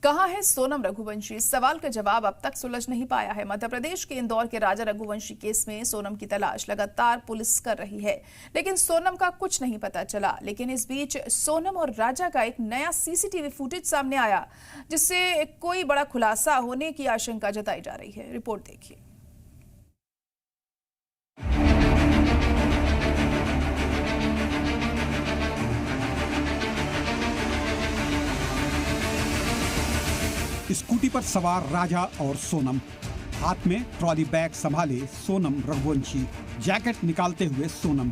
कहाँ है सोनम रघुवंशी? इस सवाल का जवाब अब तक सुलझ नहीं पाया है। मध्य प्रदेश के इंदौर के राजा रघुवंशी केस में सोनम की तलाश लगातार पुलिस कर रही है, लेकिन सोनम का कुछ नहीं पता चला। लेकिन इस बीच सोनम और राजा का एक नया सीसीटीवी फुटेज सामने आया, जिससे कोई बड़ा खुलासा होने की आशंका जताई जा रही है। रिपोर्ट देखिए। स्कूटी पर सवार राजा और सोनम, हाथ में ट्रॉली बैग संभाले सोनम रघुवंशी, जैकेट निकालते हुए सोनम,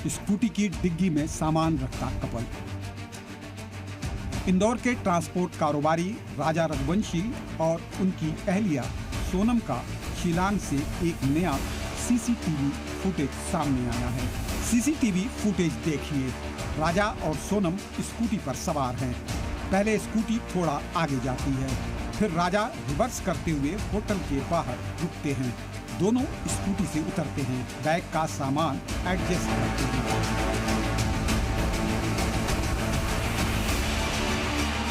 स्कूटी की डिग्गी में सामान रखता कपल। इंदौर के ट्रांसपोर्ट कारोबारी राजा रघुवंशी और उनकी अहलिया सोनम का शिलांग से एक नया सीसीटीवी फुटेज सामने आया है। सीसीटीवी फुटेज देखिए। राजा और सोनम स्कूटी पर सवार हैं। पहले स्कूटी थोड़ा आगे जाती है, फिर राजा रिवर्स करते हुए होटल के बाहर रुकते हैं। दोनों स्कूटी से उतरते हैं, बैग का सामान एडजस्ट करते हैं।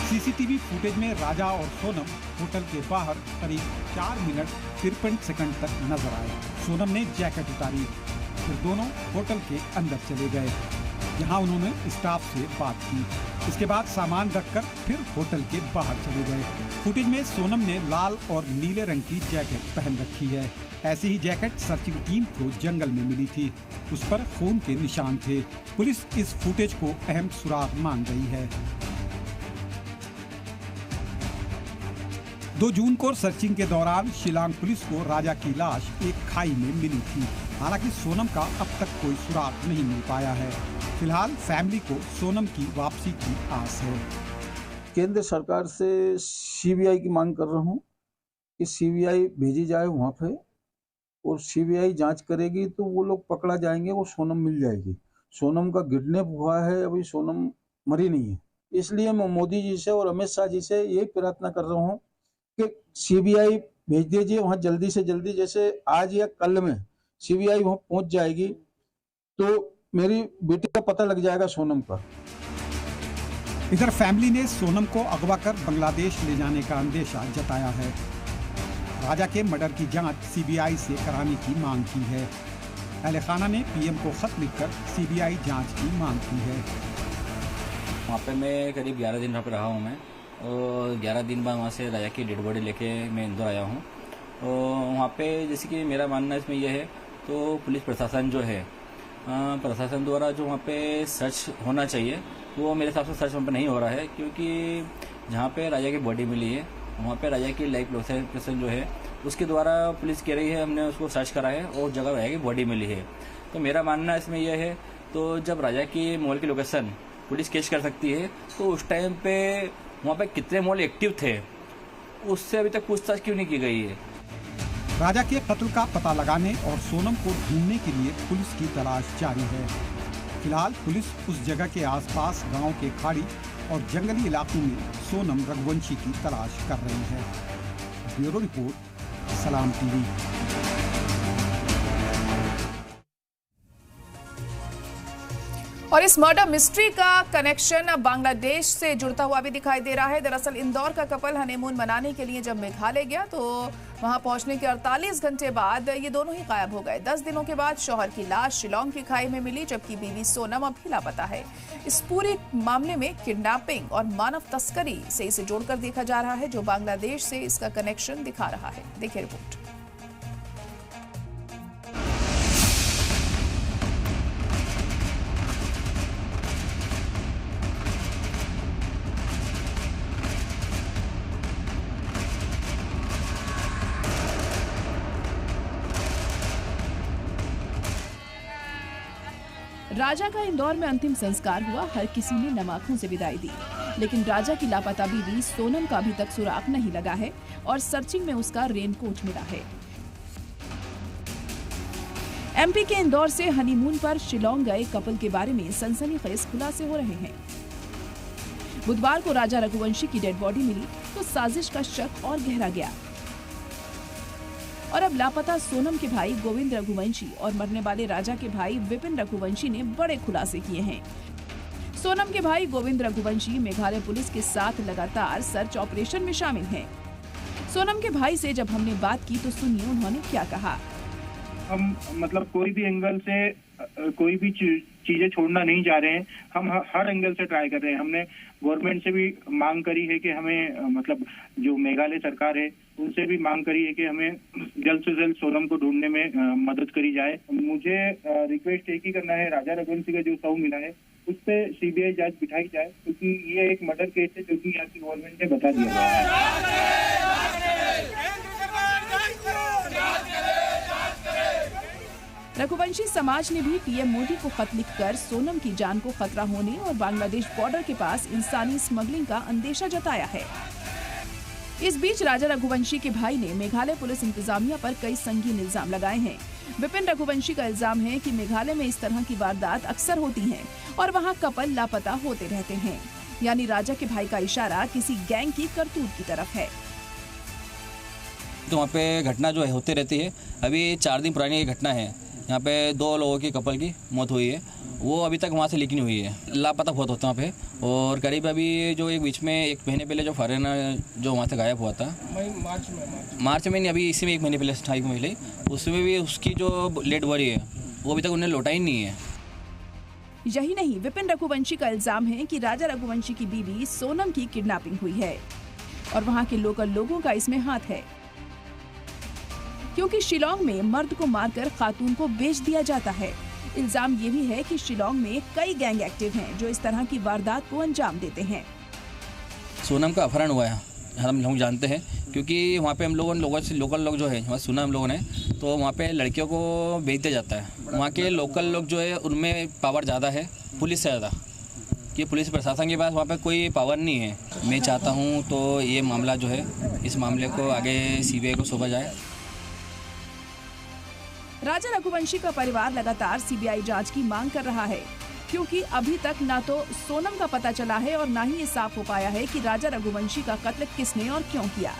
सीसीटीवी फुटेज में राजा और सोनम होटल के बाहर करीब 4 मिनट 53 सेकंड तक नजर आए। सोनम ने जैकेट उतारी, फिर दोनों होटल के अंदर चले गए, जहां उन्होंने स्टाफ से बात की। इसके बाद सामान रखकर फिर होटल के बाहर चले गए। फुटेज में सोनम ने लाल और नीले रंग की जैकेट पहन रखी है। ऐसी ही जैकेट सर्चिंग टीम को जंगल में मिली थी। उस पर खून के निशान थे। पुलिस इस फुटेज को अहम सुराग मान रही है। 2 जून को सर्चिंग के दौरान शिलांग पुलिस को राजा की लाश एक खाई में मिली थी। हालांकि सोनम का अब तक कोई सुराग नहीं मिल पाया है। फिलहाल फैमिली को सोनम की वापसी की आस है। केंद्र सरकार से सीबीआई की मांग कर रहा हूं कि सीबीआई भेजी जाए वहां पे, और सीबीआई जांच करेगी तो वो लोग पकड़ा जाएंगे, वो सोनम मिल जाएगी। सोनम का किडनैप हुआ है, अभी सोनम मरी नहीं है। इसलिए मैं मोदी जी से और अमित शाह जी से यही प्रार्थना कर रहा हूँ कि सीबीआई भेज दीजिए वहां जल्दी से जल्दी। जैसे आज या कल में सीबीआई वहां पहुंच जाएगी तो मेरी बेटी का पता लग जाएगा सोनम का। इधर फैमिली ने सोनम को अगवा कर बांग्लादेश ले जाने का अंदेशा जताया है। राजा के मर्डर की जांच सीबीआई से कराने की मांग की है। अहले खाना ने पीएम को खत लिखकर सीबीआई जांच की मांग की है। वहाँ पे मैं करीब 11 दिन वहाँ पे रहा हूँ मैं, और 11 दिन बाद वहाँ से राजा की डेड बॉडी लेके मैं इंदौर आया हूँ। और वहाँ पे जैसे कि मेरा मानना इसमें यह है, तो पुलिस प्रशासन जो है, प्रशासन द्वारा जो वहाँ पे सर्च होना चाहिए वो मेरे हिसाब से सर्च वहाँ पे नहीं हो रहा है, क्योंकि जहाँ पे राजा की बॉडी मिली है वहाँ पे राजा की लाइफ लोकेशन जो है उसके द्वारा पुलिस कह रही है हमने उसको सर्च करा है और जगह राजा की बॉडी मिली है। तो मेरा मानना इसमें यह है, तो जब राजा की मॉल की लोकेशन पुलिस कैच कर सकती है तो उस टाइम पे वहाँ पे कितने मॉल एक्टिव थे उससे अभी तक पूछताछ क्यों नहीं की गई है। राजा के कत्ल का पता लगाने और सोनम को ढूंढने के लिए पुलिस की तलाश जारी है। फिलहाल पुलिस उस जगह के आसपास गांव के खाड़ी और जंगली इलाकों में सोनम रघुवंशी की तलाश कर रही है। ब्यूरो रिपोर्ट, सलाम टीवी। और इस मर्डर मिस्ट्री का कनेक्शन बांग्लादेश से जुड़ता हुआ भी दिखाई दे रहा है। दरअसल इंदौर का कपल हनीमून मनाने के लिए जब मेघालय गया तो वहां पहुंचने के 48 घंटे बाद ये दोनों ही गायब हो गए। 10 दिनों के बाद शौहर की लाश शिलांग की खाई में मिली, जबकि बीवी सोनम अभी लापता है। इस पूरे मामले में किडनैपिंग और मानव तस्करी से इसे जोड़कर देखा जा रहा है, जो बांग्लादेश से इसका कनेक्शन दिखा रहा है। देखिए रिपोर्ट। राजा का इंदौर में अंतिम संस्कार हुआ। हर किसी ने नम आंखों से विदाई दी, लेकिन राजा की लापता बीवी सोनम का अभी तक सुराग नहीं लगा है और सर्चिंग में उसका रेनकोट मिला है। एमपी के इंदौर से हनीमून पर शिलांग गए कपल के बारे में सनसनीखेज खुलासे हो रहे हैं। बुधवार को राजा रघुवंशी की डेड बॉडी मिली तो साजिश का शक और गहरा गया। और अब लापता सोनम के भाई गोविंद रघुवंशी और मरने वाले राजा के भाई विपिन रघुवंशी ने बड़े खुलासे किए हैं। सोनम के भाई गोविंद रघुवंशी मेघालय पुलिस के साथ लगातार सर्च ऑपरेशन में शामिल हैं। सोनम के भाई से जब हमने बात की तो सुनिए उन्होंने क्या कहा। हम मतलब कोई भी एंगल से कोई भी चीजें छोड़ना नहीं चाह रहे हैं। हम हर एंगल से ट्राई कर रहे हैं। हमने गवर्नमेंट से भी मांग करी है कि हमें मतलब जो मेघालय सरकार है उनसे भी मांग करी है कि हमें जल्द से जल्द सोनम को ढूंढने में मदद करी जाए। मुझे रिक्वेस्ट एक ही करना है, राजा रघुवंशी का जो शव मिला है उस पर सीबीआई जांच बिठाई जाए, क्योंकि ये एक मर्डर केस है जो कि यहाँ की गवर्नमेंट ने बता दिया है। रघुवंशी समाज ने भी पीएम मोदी को खत लिखकर सोनम की जान को खतरा होने और बांग्लादेश बॉर्डर के पास इंसानी स्मगलिंग का अंदेशा जताया है। इस बीच राजा रघुवंशी के भाई ने मेघालय पुलिस इंतजामिया पर कई संगीन इल्जाम लगाए हैं। विपिन रघुवंशी का इल्जाम है कि मेघालय में इस तरह की वारदात अक्सर होती हैं और वहां कपल लापता होते रहते हैं। यानी राजा के भाई का इशारा किसी गैंग की करतूत की तरफ है। तो वहाँ पे घटना जो है होती रहती है। अभी 4 दिन पुरानी ये घटना है। यहाँ पे 2 लोगों की कपल की मौत हुई है। वो अभी तक वहाँ से लीक नहीं हुई है। लापता बहुत होता है वहाँ पे। और करीब अभी जो एक बीच में 1 महीने पहले जो फॉरेनर जो वहाँ से गायब हुआ था मार्च में नहीं, अभी इसी में 1 महीने पहले 28 महीने, उसमें भी उसकी जो डेड बॉडी है वो अभी तक उन्हें लौटा ही नहीं है। यही नहीं, विपिन रघुवंशी का इल्जाम है कि राजा रघुवंशी की बीवी सोनम की किडनैपिंग हुई है और वहाँ के लोकल लोगों का इसमें हाथ है, क्योंकि शिलांग में मर्द को मारकर खातून को बेच दिया जाता है। इल्जाम ये भी है कि शिलांग में कई गैंग एक्टिव हैं जो इस तरह की वारदात को अंजाम देते हैं। सोनम का अपहरण हुआ है, हम लोग जानते हैं, क्योंकि वहाँ पे हम लोगों से लोकल लोग जो है वहाँ सुना हम लोगों ने, तो वहाँ पे लड़कियों को बेच दिया जाता है। वहाँ के लोकल लोग जो है उनमें पावर ज़्यादा है पुलिस से ज़्यादा, कि पुलिस प्रशासन के पास वहाँ पे कोई पावर नहीं है। मैं चाहता हूँ तो ये मामला जो है, इस मामले को आगे सीबीआई को सौंपा जाए। राजा रघुवंशी का परिवार लगातार सीबीआई जांच की मांग कर रहा है, क्योंकि अभी तक ना तो सोनम का पता चला है और ना ही ये साफ हो पाया है कि राजा रघुवंशी का कत्ल किसने और क्यों किया।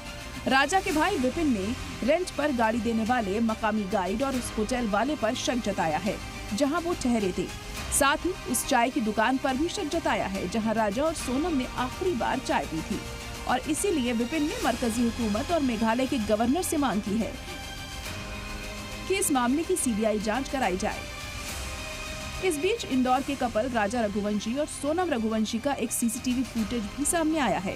राजा के भाई विपिन ने रेंट पर गाड़ी देने वाले मकामी गाइड और उस होटल वाले पर शक जताया है जहां वो ठहरे थे। साथ ही उस चाय की दुकान पर भी शक जताया है जहां राजा और सोनम ने आखिरी बार चाय पी थी, और इसीलिए विपिन ने मरकजी हुकूमत और मेघालय के गवर्नर से मांग की है कि इस मामले की सीबीआई जांच कराई जाए। इस बीच इंदौर के कपल राजा रघुवंशी और सोनम रघुवंशी का एक सीसीटीवी फुटेज भी सामने आया है।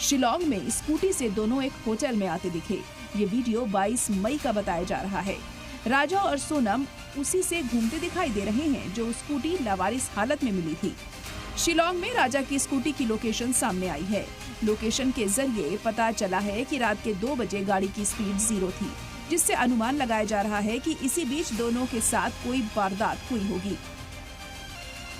शिलांग में स्कूटी से दोनों एक होटल में आते दिखे। ये वीडियो 22 मई का बताया जा रहा है। राजा और सोनम उसी से घूमते दिखाई दे रहे हैं जो स्कूटी लावारिस हालत में मिली थी। शिलांग में राजा की स्कूटी की लोकेशन सामने आई है। लोकेशन के जरिए पता चला है कि रात के 2 बजे गाड़ी की स्पीड 0 थी, जिससे अनुमान लगाया जा रहा है कि इसी बीच दोनों के साथ कोई वारदात हुई होगी।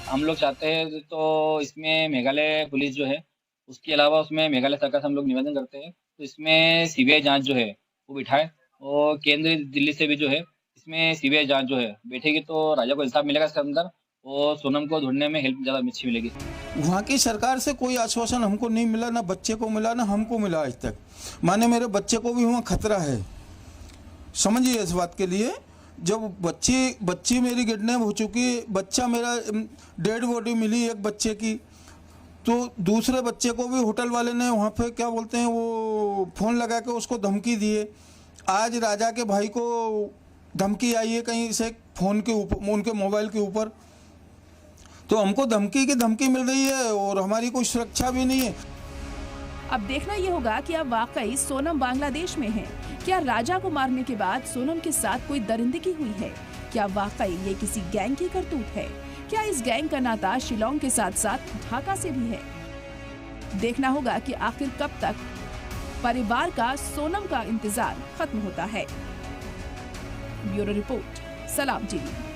हम लोग चाहते हैं तो इसमें मेघालय पुलिस जो है, उसके अलावा उसमें मेघालय सरकार से हम लोग निवेदन करते हैं तो इसमें सीबीआई जांच जो है वो बिठाए, और केंद्र दिल्ली से भी जो है इसमें सीबीआई जांच जो है बैठेगी तो राजा को इंसाफ मिलेगा इसके अंदर, और सोनम को ढूंढने में हेल्प ज़्यादा अच्छी मिलेगी। वहाँ की सरकार से कोई आश्वासन हमको नहीं मिला, ना बच्चे को मिला ना हमको मिला आज तक। माने मेरे बच्चे को भी वहाँ खतरा है, समझिए इस बात के लिए। जब बच्ची मेरी किडनैप हो चुकी, बच्चा मेरा डेड बॉडी मिली एक बच्चे की, तो दूसरे बच्चे को भी होटल वाले ने वहाँ पे क्या बोलते हैं वो फ़ोन लगा के उसको धमकी दिए। आज राजा के भाई को धमकी आई है कहीं से फ़ोन के ऊपर, उनके मोबाइल के ऊपर, तो हमको धमकी की धमकी मिल रही है और हमारी कोई सुरक्षा भी नहीं है। अब देखना ये होगा कि अब वाकई सोनम बांग्लादेश में है। क्या राजा को मारने के बाद सोनम के साथ कोई दरिंदगी हुई है? क्या वाकई ये किसी गैंग की करतूत है? क्या इस गैंग का नाता शिलांग के साथ साथ ढाका से भी है? देखना होगा कि आखिर कब तक परिवार का सोनम का इंतजार खत्म होता है। ब्यूरो रिपोर्ट, सलाम टीवी।